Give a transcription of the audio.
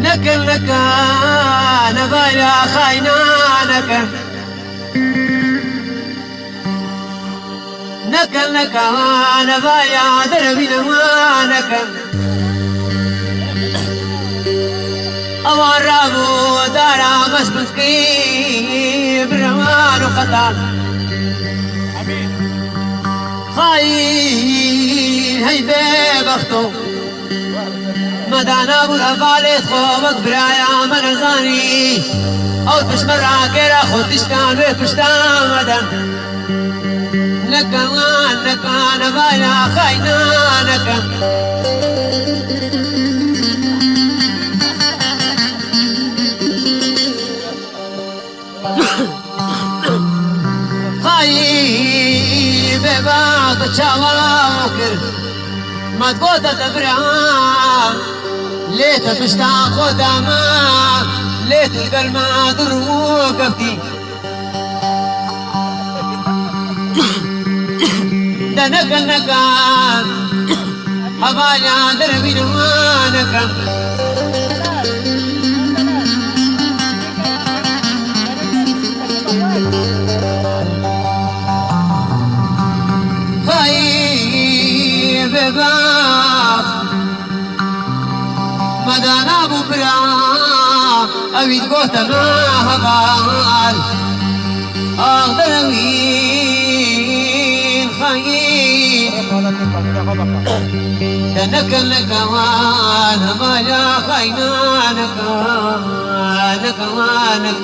نكل نكان بايا خاينانك نكل نكان بايا دربي نمانك أورابو دارا مسكي برمان وقطان خاين هيدي بختو مدانا بولا بالت خوبك برايا منزاني او تشمر عاكرا خود تشتان بكشتان مدن نكان نكان بايا خاينانك خايب بعض شواكر ما تقوت تبرع ليت تشتاق قداما ليت القلب ما دروقتي ده نكل نكان حبايا دربي نوانك خايب باخ مدانا ببرا أبيد قوت ما هبال أغدر وين خايب نكل نكوان ما يا خاينانك نكوانك